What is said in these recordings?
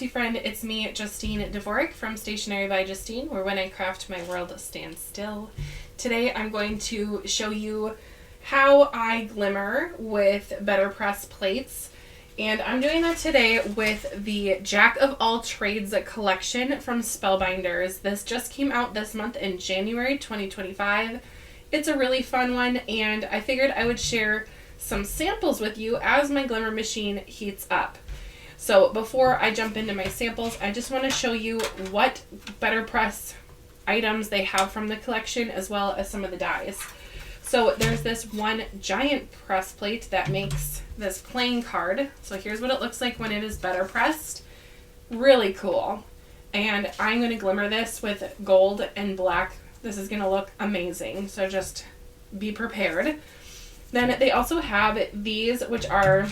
crafty friend, it's me, Justine Dvorak from Stationery by Justine, where when I craft my world stands still. Today I'm going to show you how I glimmer with BetterPress plates, and I'm doing that today with the Jack of All Trades collection from Spellbinders. This just came out this month in January 2025. It's a really fun one, and I figured I would share some samples with you as my glimmer machine heats up. So before I jump into my samples, I just want to show you what BetterPress items they have from the collection, as well as some of the dies. So there's this one giant press plate that makes this playing card. So here's what it looks like when it is better pressed. Really cool. And I'm going to glimmer this with gold and black. This is going to look amazing. So just be prepared. Then they also have these, which are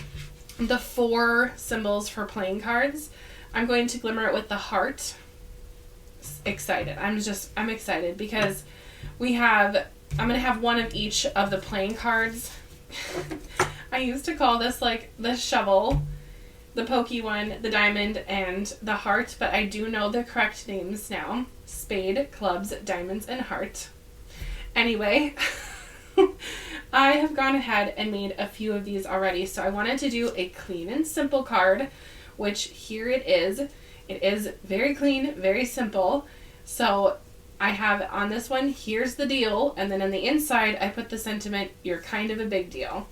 the 4 symbols for playing cards. I'm going to glimmer it with the heart. Excited. I'm excited because I'm going to have one of each of the playing cards. I used to call this like the shovel, the pokey one, the diamond, and the heart, but I do know the correct names now. Spade, clubs, diamonds, and heart. Anyway, I have gone ahead and made a few of these already, so I wanted to do a clean and simple card, which here it is. It is very clean, very simple. So I have on this one, here's the deal, and then on the inside I put the sentiment, you're kind of a big deal.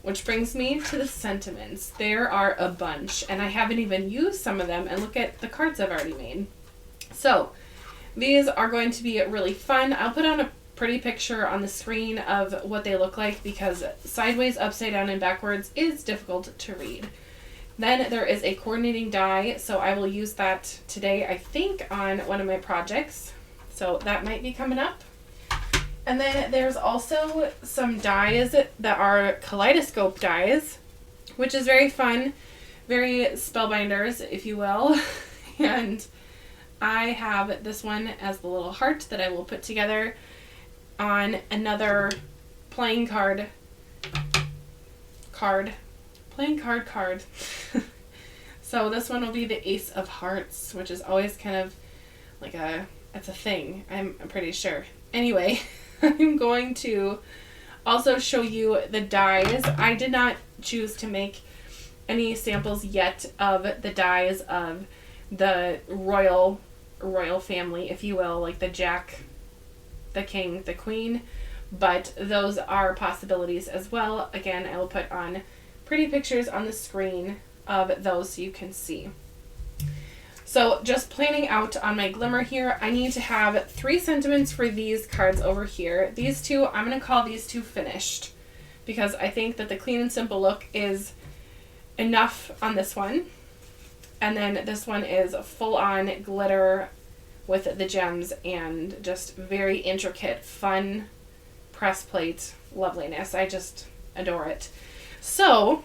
Which brings me to the sentiments. There are a bunch, and I haven't even used some of them, and look at the cards I've already made. So these are going to be really fun. I'll put on a pretty picture on the screen of what they look like because sideways, upside down, and backwards is difficult to read. Then there is a coordinating die, so I will use that today, I think, on one of my projects. So that might be coming up. And then there's also some dies that are kaleidoscope dies, which is very fun, very Spellbinders, if you will. And I have this one as the little heart that I will put together on another playing card. So this one will be the Ace of Hearts, which is always kind of like it's a thing, I'm pretty sure. Anyway, I'm going to also show you the dies. I did not choose to make any samples yet of the dies of the royal family, if you will, like the Jack, the King, the Queen, but those are possibilities as well. Again, I will put on pretty pictures on the screen of those so you can see. So just planning out on my glimmer here, I need to have 3 sentiments for these cards over here. These two, I'm going to call these 2 finished because I think that the clean and simple look is enough on this one. And then this one is full on glitter with the gems and just very intricate, fun press plate loveliness. I just adore it. So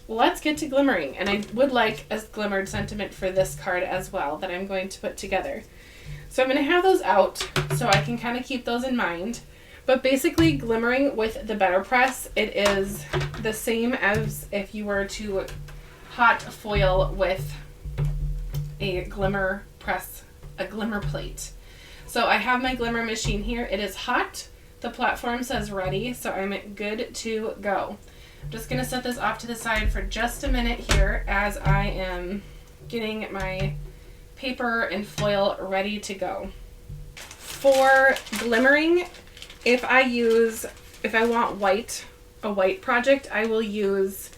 let's get to glimmering, and I would like a glimmered sentiment for this card as well that I'm going to put together. So I'm going to have those out so I can kind of keep those in mind. But basically, glimmering with the BetterPress, it is the same as if you were to hot foil with a glimmer plate. So I have my glimmer machine here. It is hot. The platform says ready, so I'm good to go. I'm just going to set this off to the side for just a minute here as I am getting my paper and foil ready to go. For glimmering, if I want a white project, I will use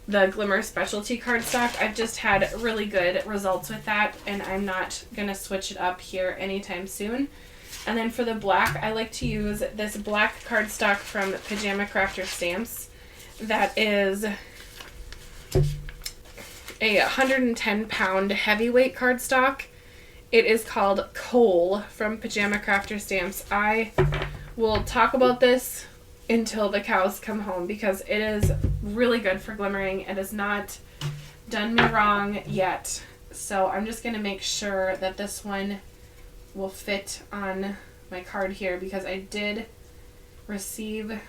the Glimmer specialty cardstock. I've just had really good results with that, and I'm not going to switch it up here anytime soon. And then for the black, I like to use this black cardstock from Pajama Crafter Stamps. That is a 110-pound heavyweight cardstock. It is called Coal from Pajama Crafter Stamps. I will talk about this until the cows come home because it is really good for glimmering. It has not done me wrong yet. So I'm just going to make sure that this one will fit on my card here because I did receive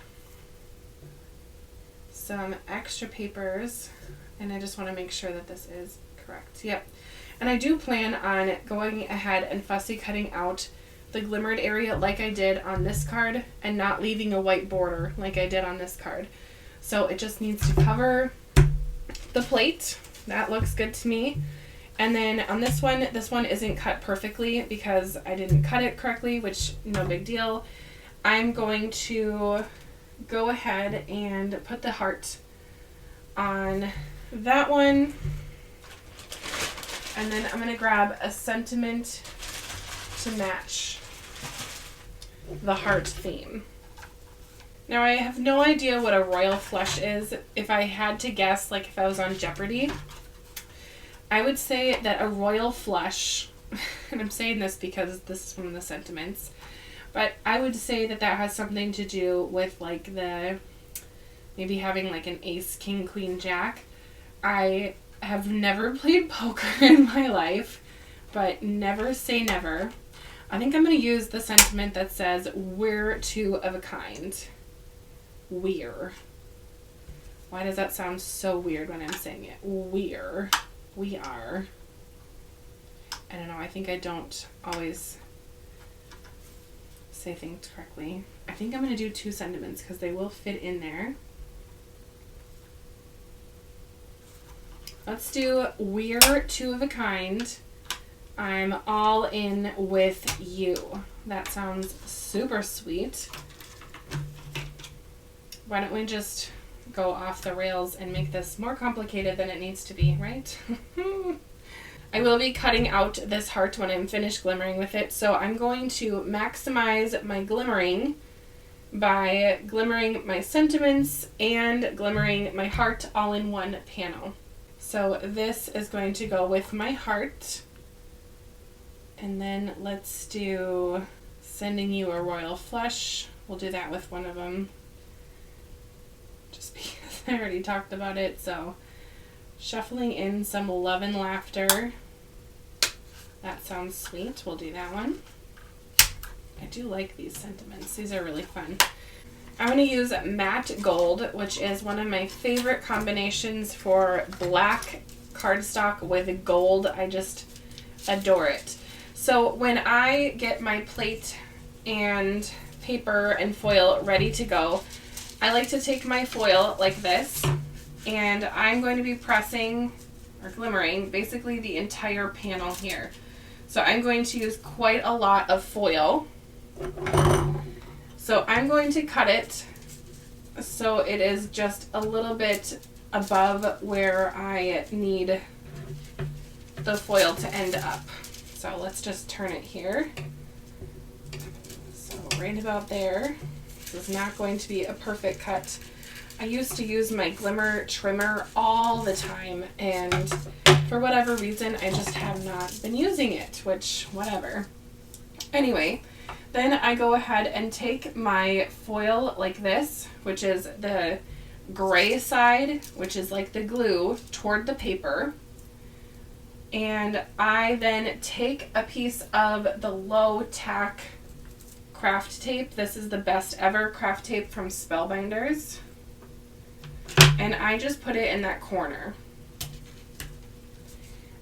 some extra papers and I just want to make sure that this is correct. Yep. And I do plan on going ahead and fussy cutting out the glimmered area like I did on this card and not leaving a white border like I did on this card. So it just needs to cover the plate. That looks good to me. And then on this one isn't cut perfectly because I didn't cut it correctly, which no big deal. I'm going to go ahead and put the heart on that one. And then I'm going to grab a sentiment to match the heart theme. Now I have no idea what a royal flush is. If I had to guess, like if I was on Jeopardy, I would say that a royal flush, and I'm saying this because this is one of the sentiments, but I would say that that has something to do with like maybe having like an ace, king, queen, jack. I have never played poker in my life, but never say never. I think I'm going to use the sentiment that says, we're two of a kind. We're. Why does that sound so weird when I'm saying it? We're. We are. I don't know. I think I don't always say things correctly. I think I'm going to do two sentiments because they will fit in there. Let's do we're two of a kind. I'm all in with you. That sounds super sweet. Why don't we just go off the rails and make this more complicated than it needs to be, right? I will be cutting out this heart when I'm finished glimmering with it, so I'm going to maximize my glimmering by glimmering my sentiments and glimmering my heart all in one panel. So this is going to go with my heart. And then let's do sending you a royal flush. We'll do that with one of them. Just because I already talked about it. So shuffling in some love and laughter. That sounds sweet. We'll do that one. I do like these sentiments. These are really fun. I'm going to use matte gold, which is one of my favorite combinations for black cardstock with gold. I just adore it. So when I get my plate and paper and foil ready to go, I like to take my foil like this, and I'm going to be pressing or glimmering basically the entire panel here. So I'm going to use quite a lot of foil. So I'm going to cut it so it is just a little bit above where I need the foil to end up. So let's just turn it here. So right about there. This is not going to be a perfect cut. I used to use my Glimmer trimmer all the time, and for whatever reason I just have not been using it, which whatever. Anyway, then I go ahead and take my foil like this, which is the gray side, which is like the glue, toward the paper. And I then take a piece of the low tack craft tape. This is the best ever craft tape from Spellbinders. And I just put it in that corner.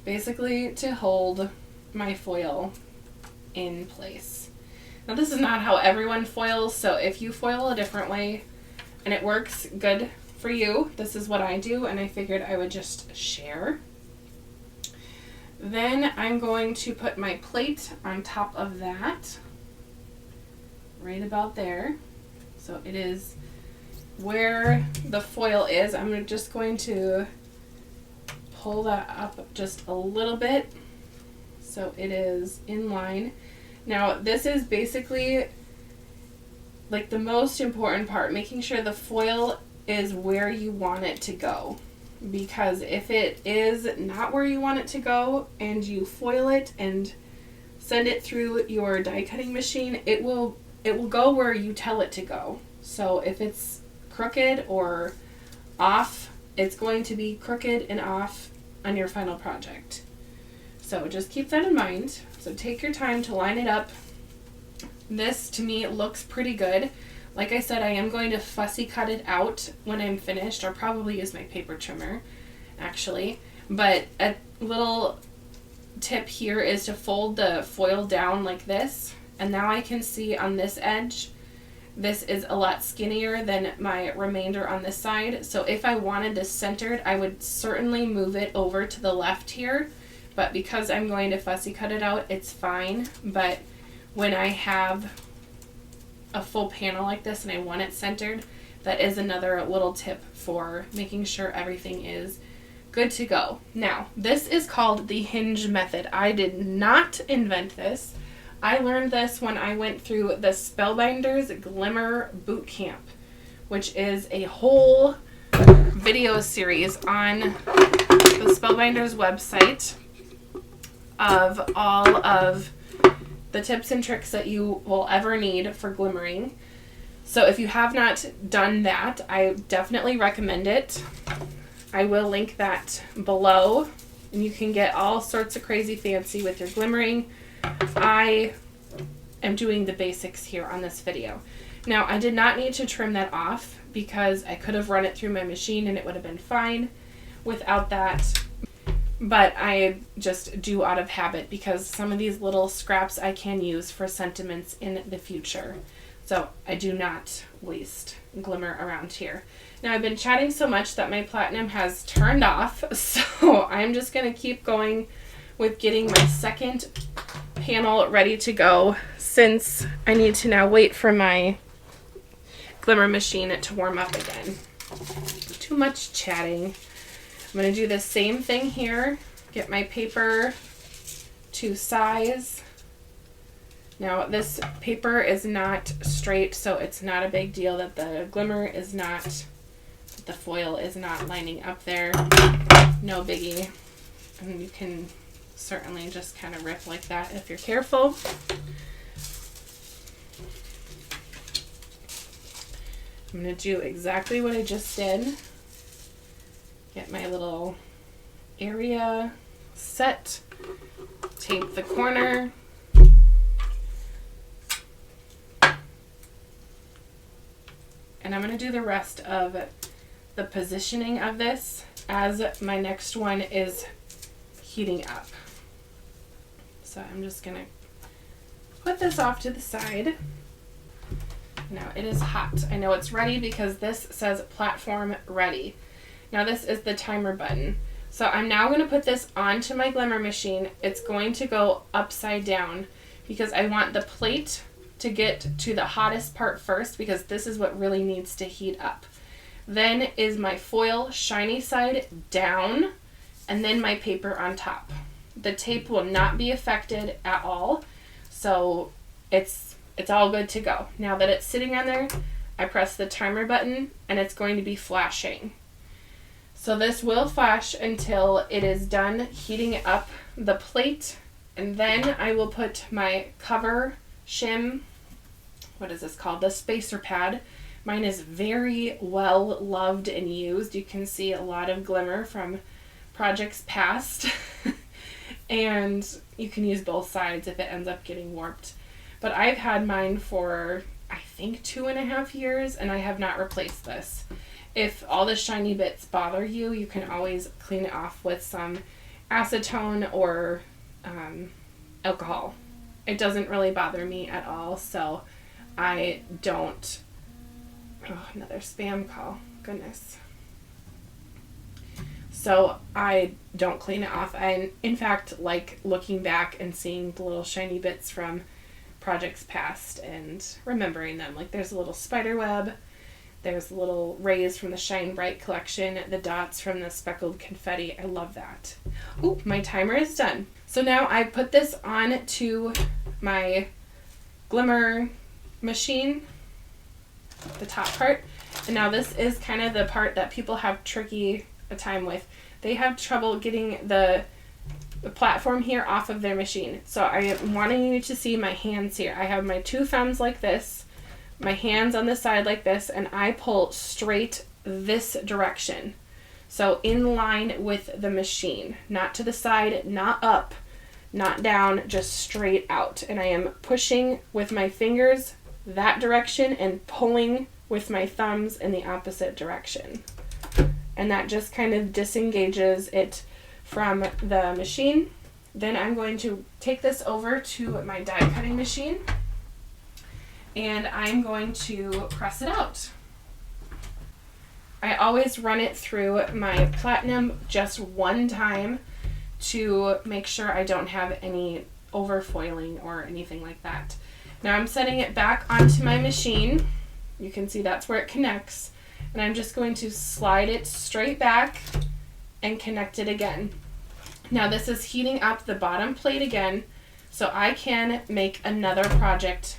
Basically to hold my foil in place. Now this is not how everyone foils, so if you foil a different way and it works good for you, this is what I do, and I figured I would just share. Then I'm going to put my plate on top of that, right about there. So it is where the foil is. I'm just going to pull that up just a little bit so it is in line. Now this is basically like the most important part, making sure the foil is where you want it to go. Because if it is not where you want it to go and you foil it and send it through your die cutting machine, it will go where you tell it to go. So if it's crooked or off, it's going to be crooked and off on your final project. So just keep that in mind. So take your time to line it up. This to me looks pretty good. Like I said, I am going to fussy cut it out when I'm finished, or probably use my paper trimmer, actually. But a little tip here is to fold the foil down like this, and now I can see on this edge, this is a lot skinnier than my remainder on this side. So if I wanted this centered, I would certainly move it over to the left here, but because I'm going to fussy cut it out, it's fine. But when I have a full panel like this and I want it centered, that is another little tip for making sure everything is good to go. Now, this is called the hinge method. I did not invent this. I learned this when I went through the Spellbinders Glimmer Boot Camp, which is a whole video series on the Spellbinders website of all of the tips and tricks that you will ever need for glimmering. So if you have not done that, I definitely recommend it. I will link that below, and you can get all sorts of crazy fancy with your glimmering. I am doing the basics here on this video. Now, I did not need to trim that off because I could have run it through my machine and it would have been fine without that. But I just do out of habit because some of these little scraps I can use for sentiments in the future. So I do not waste glimmer around here. Now, I've been chatting so much that my platinum has turned off, so I'm just going to keep going with getting my second panel ready to go, since I need to now wait for my glimmer machine to warm up again. Too much chatting. I'm going to do the same thing here. Get my paper to size. Now, this paper is not straight, so it's not a big deal that the glimmer is not, the foil is not lining up there. No biggie. And you can certainly just kind of rip like that if you're careful. I'm going to do exactly what I just did. Get my little area set, tape the corner, and I'm going to do the rest of the positioning of this as my next one is heating up. So I'm just going to put this off to the side. Now it is hot. I know it's ready because this says platform ready. Now this is the timer button. So I'm now going to put this onto my glimmer machine. It's going to go upside down because I want the plate to get to the hottest part first, because this is what really needs to heat up. Then is my foil shiny side down, and then my paper on top. The tape will not be affected at all, so it's all good to go. Now that it's sitting on there, I press the timer button and it's going to be flashing. So this will flash until it is done heating up the plate, and then I will put my cover shim, what is this called? The spacer pad. Mine is very well loved and used. You can see a lot of glimmer from projects past. And you can use both sides if it ends up getting warped. But I've had mine for, I think, 2.5 years, and I have not replaced this. If all the shiny bits bother you, you can always clean it off with some acetone or alcohol. It doesn't really bother me at all, so I don't... Oh, another spam call. Goodness. So I don't clean it off. I, in fact, like looking back and seeing the little shiny bits from projects past and remembering them. Like there's a little spider web, there's little rays from the Shine Bright collection, the dots from the speckled confetti. I love that. Oh, my timer is done. So now I put this on to my glimmer machine, the top part. And now this is kind of the part that people have a time with. They have trouble getting the platform here off of their machine. So I am wanting you to see my hands here. I have my two thumbs like this, my hands on the side like this, and I pull straight this direction. So in line with the machine, not to the side, not up, not down, just straight out. And I am pushing with my fingers that direction and pulling with my thumbs in the opposite direction. And that just kind of disengages it from the machine. Then I'm going to take this over to my die cutting machine and I'm going to press it out. I always run it through my platinum just one time to make sure I don't have any overfoiling or anything like that. Now I'm setting it back onto my machine. You can see that's where it connects. And I'm just going to slide it straight back and connect it again. Now this is heating up the bottom plate again, so I can make another project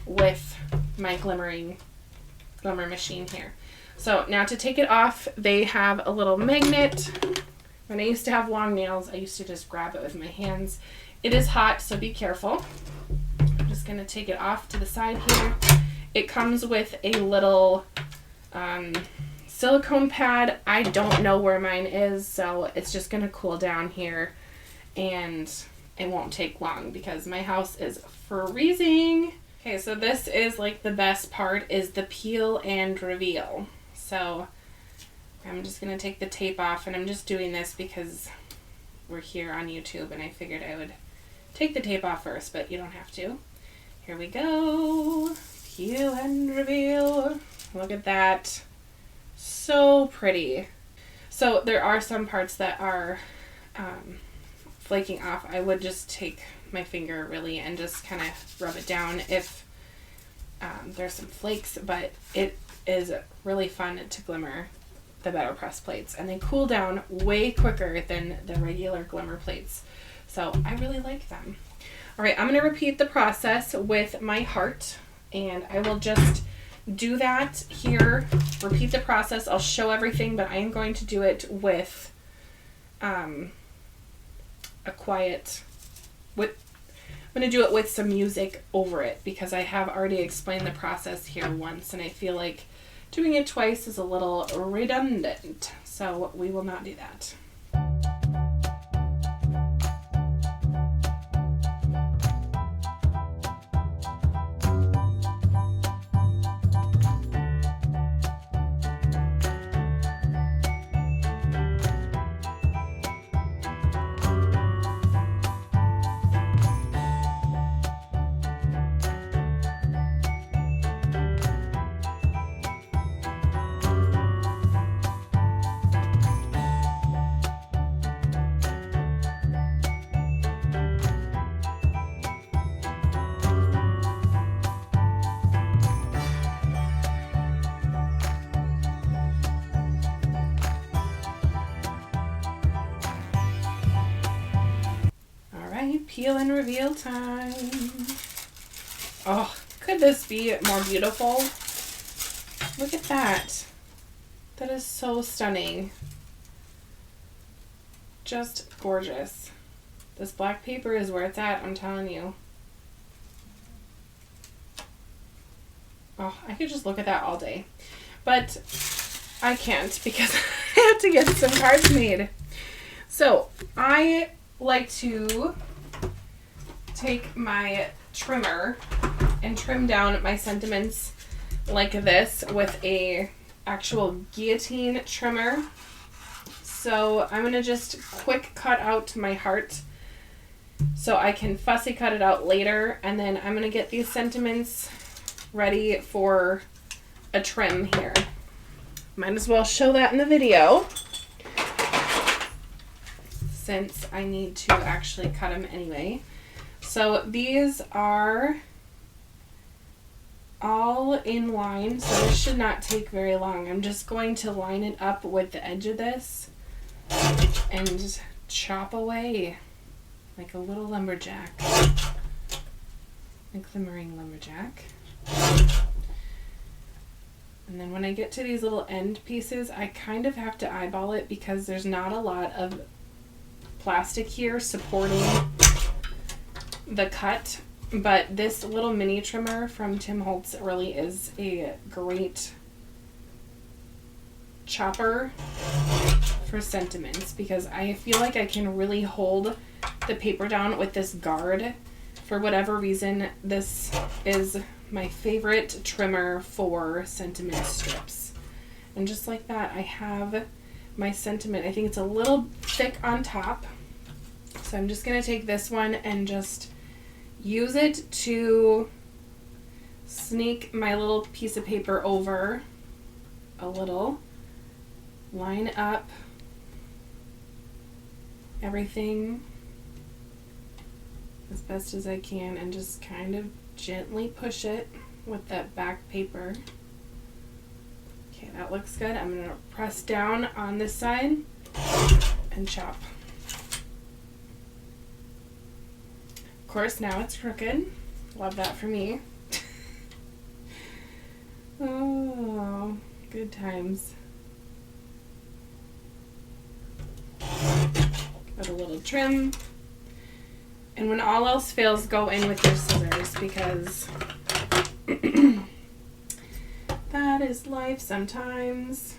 with my Glimmer machine here. So now to take it off, they have a little magnet. When I used to have long nails, I used to just grab it with my hands. It is hot, so be careful. I'm just gonna take it off to the side here. It comes with a little silicone pad. I don't know where mine is, so it's just gonna cool down here and it won't take long because my house is freezing. Okay, so this is like the best part, is the peel and reveal. So I'm just gonna take the tape off, and I'm just doing this because we're here on YouTube and I figured I would take the tape off first, but you don't have to. Here we go. Peel and reveal. Look at that. So pretty. So there are some parts that are flaking off. I would just take my finger really and just kind of rub it down if there's some flakes, but it is really fun to glimmer the BetterPress plates, and they cool down way quicker than the regular Glimmer plates. So I really like them. All right, I'm going to repeat the process with my heart, and I will just do that here, repeat the process. I'll show everything, but I am going to do it with I'm going to do it with some music over it because I have already explained the process here once, and I feel like doing it twice is a little redundant, so we will not do that. Peel and reveal time. Oh, could this be more beautiful? Look at that. That is so stunning. Just gorgeous. This black paper is where it's at, I'm telling you. Oh, I could just look at that all day. But I can't because I have to get some cards made. So I like to take my trimmer and trim down my sentiments like this with a actual guillotine trimmer. So I'm going to just quick cut out my heart so I can fussy cut it out later, and then I'm going to get these sentiments ready for a trim here. Might as well show that in the video since I need to actually cut them anyway. So these are all in line, so this should not take very long. I'm just going to line it up with the edge of this and chop away like a little lumberjack, a glimmering lumberjack. And then when I get to these little end pieces, I kind of have to eyeball it because there's not a lot of plastic here supporting the cut, but this little mini trimmer from Tim Holtz really is a great chopper for sentiments because I feel like I can really hold the paper down with this guard. For whatever reason, this is my favorite trimmer for sentiment strips. And just like that, I have my sentiment. I think it's a little thick on top, So I'm just going to take this one and just use it to sneak my little piece of paper over a little, line up everything as best as I can, and just kind of gently push it with that back paper. Okay, that looks good. I'm going to press down on this side and chop. Of course, now it's crooked. Love that for me. Oh, good times. Got a little trim. And when all else fails, go in with your scissors, because that is life sometimes.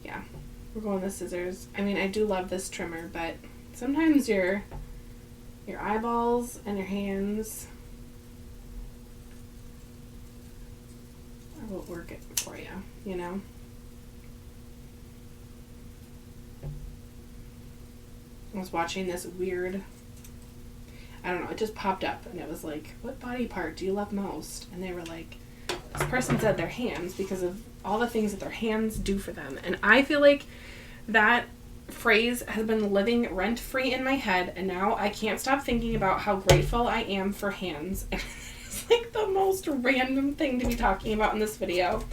Yeah, we're going with scissors. I mean, I do love this trimmer, but sometimes your eyeballs and your hands are what work it for you, you know? I was watching this weird, I don't know, it just popped up and it was like, what body part do you love most? And they were like, this person said their hands because of all the things that their hands do for them. And I feel like that phrase has been living rent-free in my head, and now I can't stop thinking about how grateful I am for hands. And it's like the most random thing to be talking about in this video.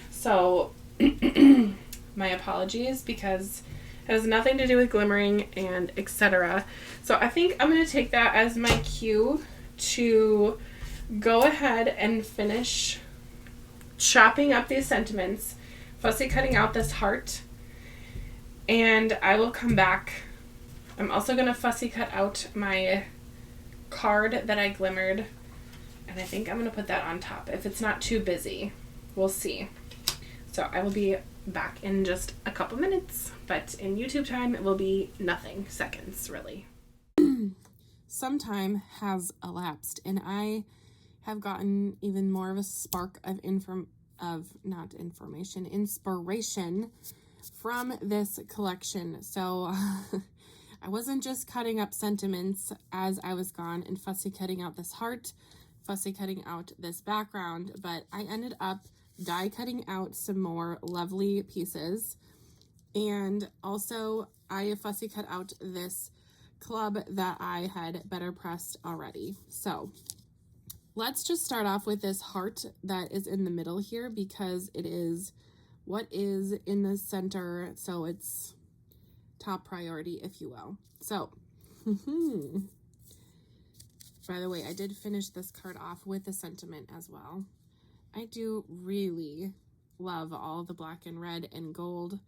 So my apologies, because it has nothing to do with glimmering and etc. So I think I'm going to take that as my cue to go ahead and finish chopping up these sentiments, fussy cutting out this heart, and I will come back. I'm also going to fussy cut out my card that I glimmered, and I think I'm going to put that on top if it's not too busy. We'll see. So I will be back in just a couple minutes, but in YouTube time it will be nothing, seconds really. Some time has elapsed and I have gotten even more of a spark of inspiration from this collection. So I wasn't just cutting up sentiments as I was gone and fussy cutting out this heart, fussy cutting out this background, but I ended up die cutting out some more lovely pieces. And also I fussy cut out this club that I had BetterPressed already. So let's just start off with this heart that is in the middle here, because it is what is in the center, so it's top priority, if you will. So by the way, I did finish this card off with a sentiment as well. I do really love all the black and red and gold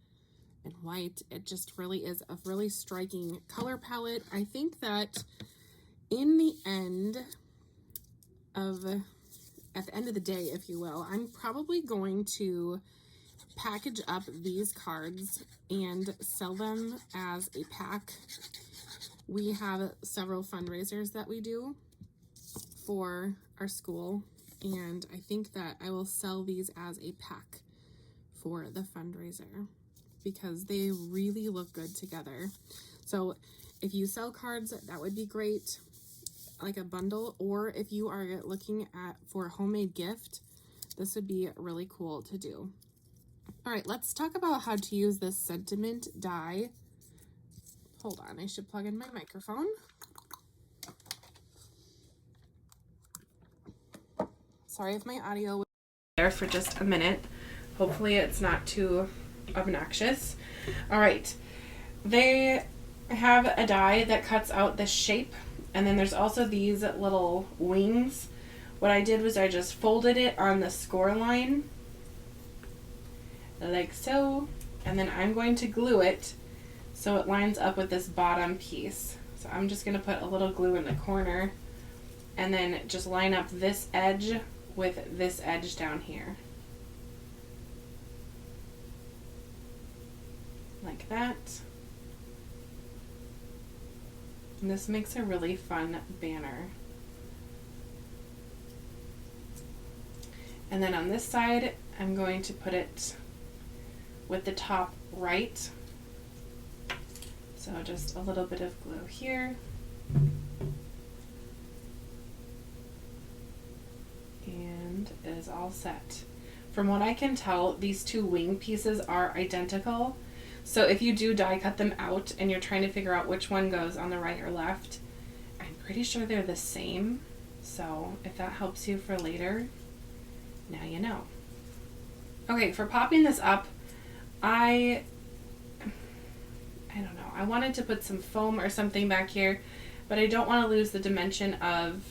and white. It just really is a really striking color palette. I think that in the end of, at the end of the day, if you will, I'm probably going to package up these cards and sell them as a pack. We have several fundraisers that we do for our school, and I think that I will sell these as a pack for the fundraiser because they really look good together. So if you sell cards, that would be great, like a bundle, or if you are looking for a homemade gift, this would be really cool to do. All right, let's talk about how to use this sentiment die. Hold on, I should plug in my microphone. Sorry if my audio was there for just a minute. Hopefully it's not too obnoxious. All right, they have a die that cuts out this shape, and then there's also these little wings. What I did was I just folded it on the score line like so, and then I'm going to glue it so it lines up with this bottom piece. So I'm just going to put a little glue in the corner and then just line up this edge with this edge down here. Like that. And this makes a really fun banner. And then on this side, I'm going to put it with the top right. So just a little bit of glue here. And it is all set. From what I can tell, these two wing pieces are identical. So if you do die cut them out and you're trying to figure out which one goes on the right or left, I'm pretty sure they're the same. So if that helps you for later, now you know. Okay, for popping this up, I don't know. I wanted to put some foam or something back here, but I don't want to lose the dimension of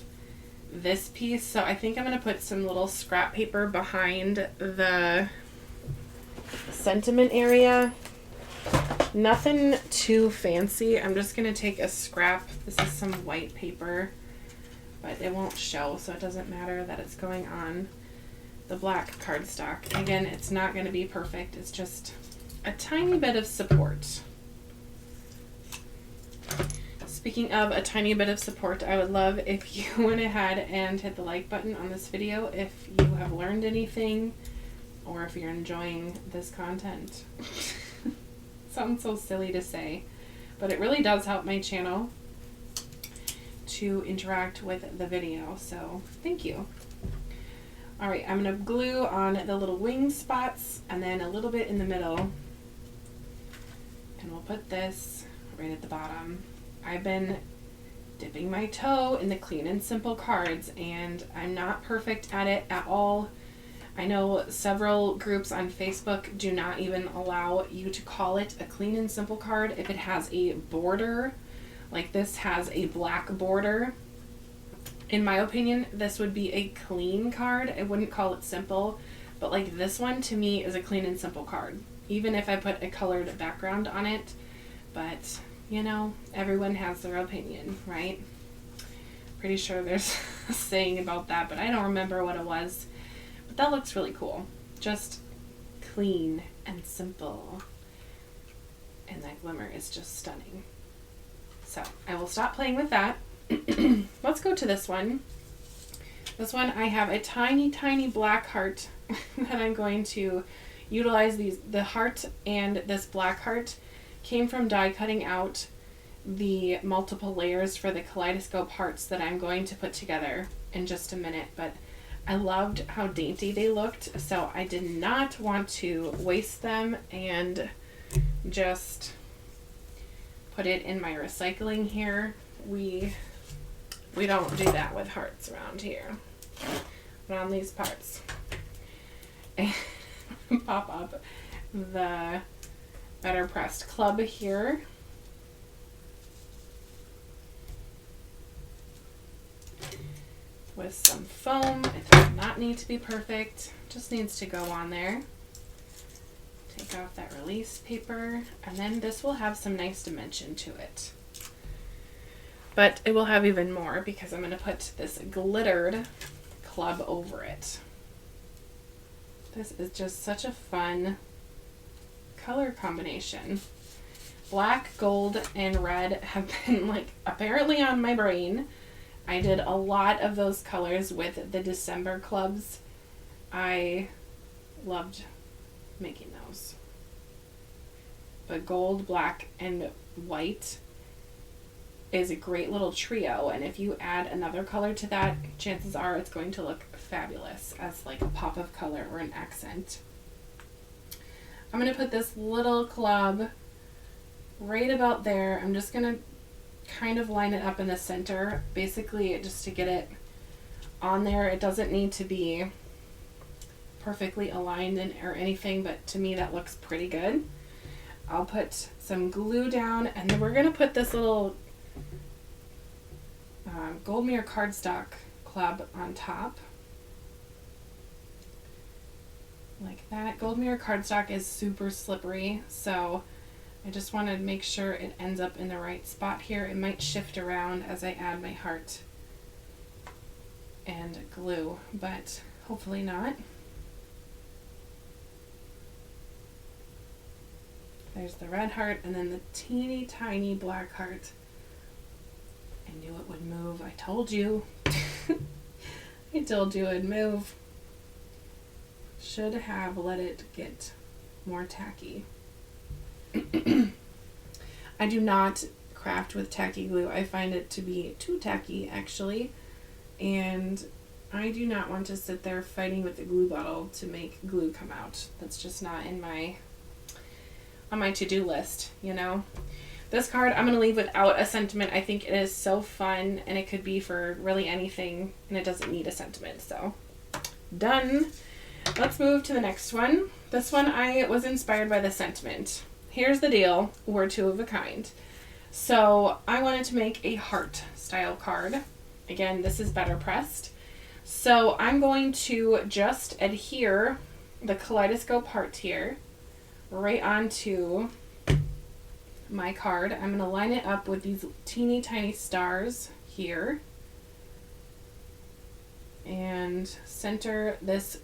this piece, so I think I'm going to put some little scrap paper behind the sentiment area. Nothing too fancy. I'm just going to take a scrap. This is some white paper, but it won't show, so it doesn't matter that it's going on the black cardstock. Again, it's not going to be perfect. It's just a tiny bit of support. Speaking of a tiny bit of support, I would love if you went ahead and hit the like button on this video if you have learned anything or if you're enjoying this content. Sounds so silly to say, but it really does help my channel to interact with the video, so thank you. Alright, I'm going to glue on the little wing spots and then a little bit in the middle, and we'll put this right at the bottom. I've been dipping my toe in the clean and simple cards, and I'm not perfect at it at all. I know several groups on Facebook do not even allow you to call it a clean and simple card if it has a border. Like this has a black border. In my opinion, this would be a clean card. I wouldn't call it simple, but like this one to me is a clean and simple card, even if I put a colored background on it. But you know, everyone has their opinion, right? Pretty sure there's a saying about that, but I don't remember what it was. But that looks really cool. Just clean and simple. And that glimmer is just stunning. So I will stop playing with that. Let's go to this one. This one I have a tiny, tiny black heart that I'm going to utilize. The heart and this black heart came from die cutting out the multiple layers for the kaleidoscope hearts that I'm going to put together in just a minute, but I loved how dainty they looked, so I did not want to waste them and just put it in my recycling here. We don't do that with hearts around here, but on these parts. And pop up the BetterPress club here. With some foam. It does not need to be perfect, just needs to go on there. Take off that release paper, and then this will have some nice dimension to it. But it will have even more because I'm going to put this glittered club over it. This is just such a fun color combination. Black, gold, and red have been like apparently on my brain. I did a lot of those colors with the December clubs. I loved making those. But gold, black, and white is a great little trio, and if you add another color to that, chances are it's going to look fabulous as like a pop of color or an accent. I'm going to put this little club right about there. I'm just going to kind of line it up in the center, basically just to get it on there. It doesn't need to be perfectly aligned or anything, but to me that looks pretty good. I'll put some glue down, and then we're going to put this little Glimmer cardstock club on top. Like that. Glimmer cardstock is super slippery, so I just want to make sure it ends up in the right spot here. It might shift around as I add my heart and glue, but hopefully not. There's the red heart, and then the teeny tiny black heart. I knew it would move. I told you. I told you it'd move. Should have let it get more tacky. I do not craft with tacky glue. I find it to be too tacky, actually. And I do not want to sit there fighting with the glue bottle to make glue come out. That's just not on my to-do list, you know? This card I'm going to leave without a sentiment. I think it is so fun, and it could be for really anything, and it doesn't need a sentiment. So, done. Let's move to the next one. This one I was inspired by the sentiment. Here's the deal. We're two of a kind. So, I wanted to make a heart style card. Again, this is BetterPress. So, I'm going to just adhere the kaleidoscope heart here right onto my card. I'm going to line it up with these teeny tiny stars here and center this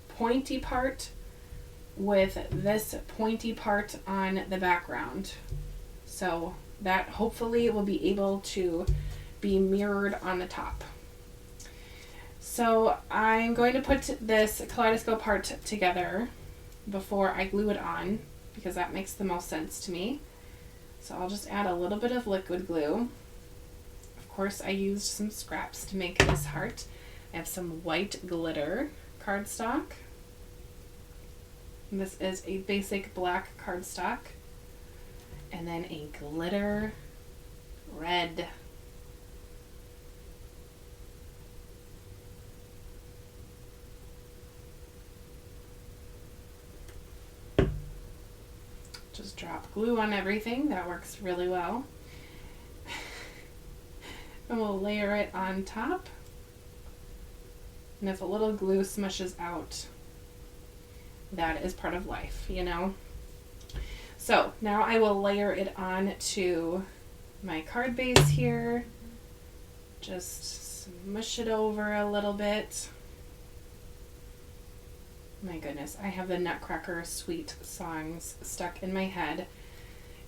pointy part with this pointy part on the background, so that hopefully will be able to be mirrored on the top. So I'm going to put this kaleidoscope heart together before I glue it on, because that makes the most sense to me. So I'll just add a little bit of liquid glue. Of course, I used some scraps to make this heart. I have some white glitter cardstock. And this is a basic black cardstock. And then a glitter red. Just drop glue on everything. That works really well. And we'll layer it on top. And if a little glue smushes out, that is part of life, you know? So now I will layer it on to my card base here. Just smush it over a little bit. My goodness, I have the Nutcracker Sweet songs stuck in my head.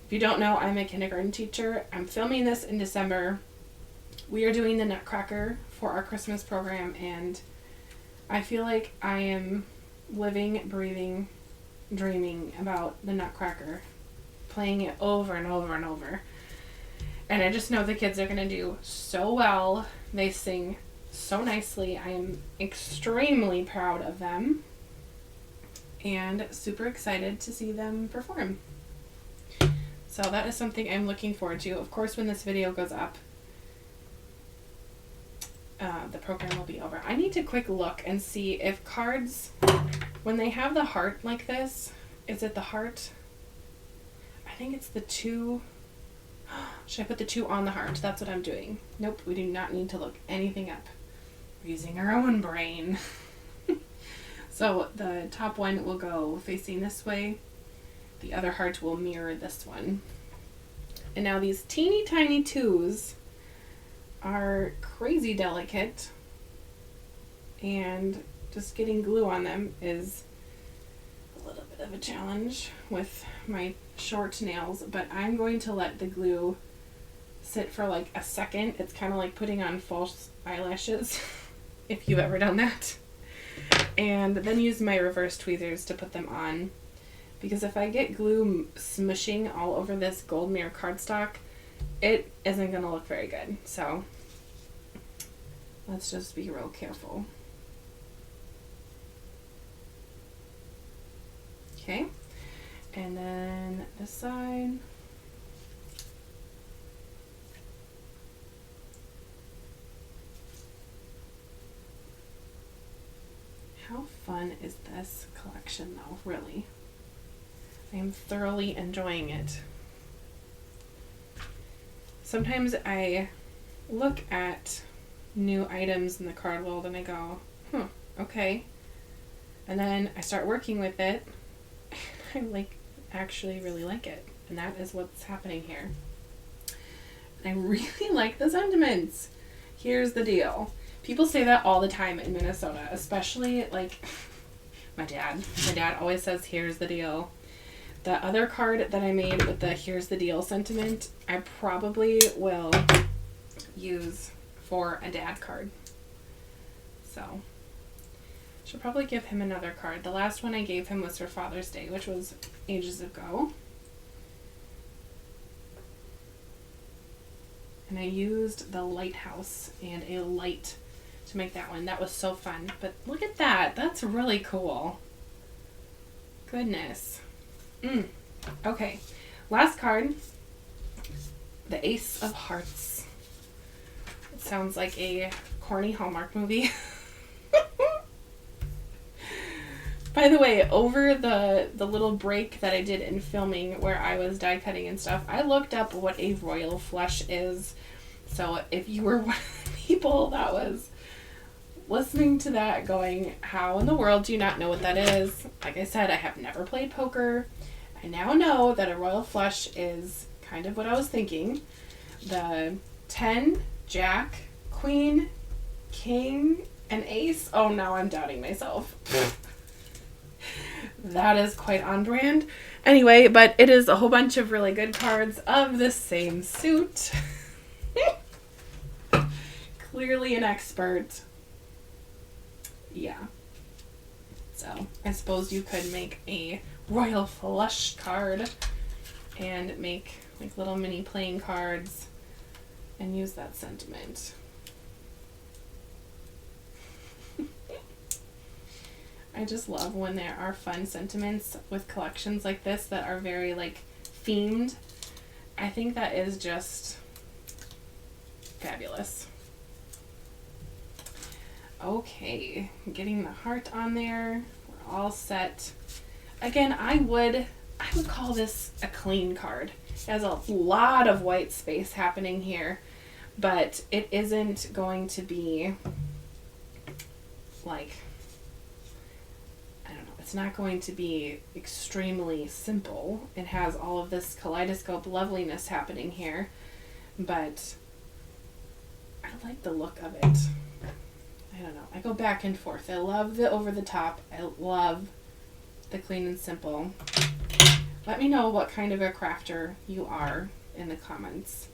If you don't know, I'm a kindergarten teacher. I'm filming this in December. We are doing the Nutcracker for our Christmas program, and I feel like I am living, breathing, dreaming about the Nutcracker, playing it over and over and over. And I just know the kids are going to do so well. They sing so nicely. I am extremely proud of them and super excited to see them perform. So that is something I'm looking forward to. Of course, when this video goes up, the program will be over. I need to quick look and see if cards, when they have the heart like this, is it the heart? I think it's the 2. Should I put the 2 on the heart? That's what I'm doing. Nope, we do not need to look anything up. We're using our own brain. So the top one will go facing this way. The other heart will mirror this one. And now these teeny tiny 2s are crazy delicate, and just getting glue on them is a little bit of a challenge with my short nails, but I'm going to let the glue sit for like a second. It's kind of like putting on false eyelashes, if you've ever done that. And then use my reverse tweezers to put them on, because if I get glue smushing all over this gold mirror cardstock, it isn't going to look very good. So let's just be real careful. Okay, and then this side. How fun is this collection though, really? I am thoroughly enjoying it. Sometimes I look at new items in the card world and I go, okay. And then I start working with it. And I actually really like it. And that is what's happening here. I really like the sentiments. Here's the deal. People say that all the time in Minnesota, especially my dad. My dad always says, here's the deal. The other card that I made with the here's the deal sentiment, I probably will use for a dad card. So, should probably give him another card. The last one I gave him was for Father's Day, which was ages ago. And I used the lighthouse and a light to make that one. That was so fun. But look at that. That's really cool. Goodness. Okay. Last card. The Ace of Hearts. It sounds like a corny Hallmark movie. By the way, over the little break that I did in filming where I was die cutting and stuff, I looked up what a royal flush is. So if you were one of the people that was listening to that going, how in the world do you not know what that is? Like I said, I have never played poker. I now know that a royal flush is kind of what I was thinking. The 10, Jack, Queen, King, and Ace. Oh, now I'm doubting myself. That is quite on brand. Anyway, but it is a whole bunch of really good cards of the same suit. Clearly an expert. Yeah. So, I suppose you could make a royal flush card and make like little mini playing cards and use that sentiment. I just love when there are fun sentiments with collections like this that are very like themed. I think that is just fabulous. Okay, getting the heart on there. We're all set. Again, I would call this a clean card. It has a lot of white space happening here, but it isn't going to be like, it's not going to be extremely simple. It has all of this kaleidoscope loveliness happening here, but I like the look of it. I don't know. I go back and forth. I love the over the top. I love the clean and simple. Let me know what kind of a crafter you are in the comments.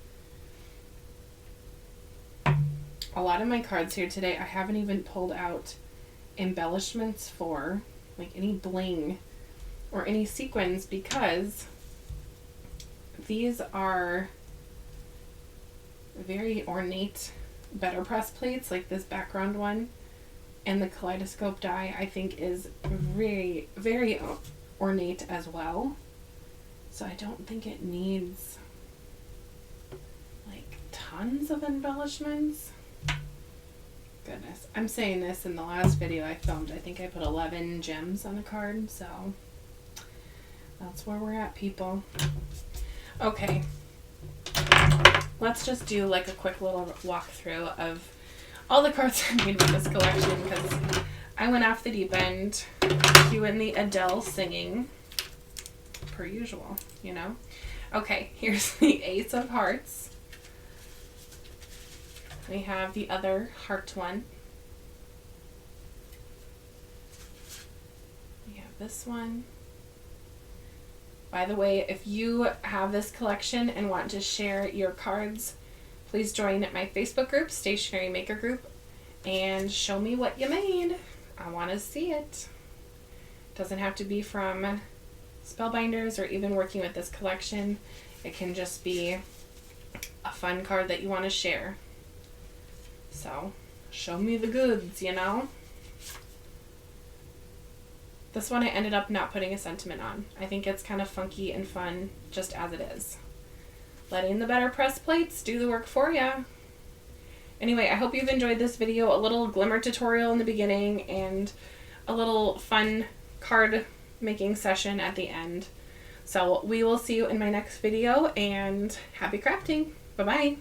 A lot of my cards here today, I haven't even pulled out embellishments for, like any bling or any sequins, because these are very ornate BetterPress plates, like this background one, and the kaleidoscope die I think is very, very ornate as well. So I don't think it needs like tons of embellishments. Goodness. I'm saying this in the last video I filmed. I think I put 11 gems on a card, so that's where we're at, people. Okay. Let's just do like a quick little walkthrough of all the cards I made with this collection, because I went off the deep end, cueing the Adele singing, per usual, you know? Okay, here's the Ace of Hearts. We have the other heart one. We have this one. By the way, if you have this collection and want to share your cards, please join my Facebook group, Stationery Maker Group, and show me what you made. I want to see it. Doesn't have to be from Spellbinders or even working with this collection. It can just be a fun card that you want to share. So, show me the goods, you know? This one I ended up not putting a sentiment on. I think it's kind of funky and fun just as it is. Letting the BetterPress plates do the work for you. Anyway, I hope you've enjoyed this video. A little Glimmer tutorial in the beginning and a little fun card making session at the end. So we will see you in my next video, and happy crafting. Bye-bye.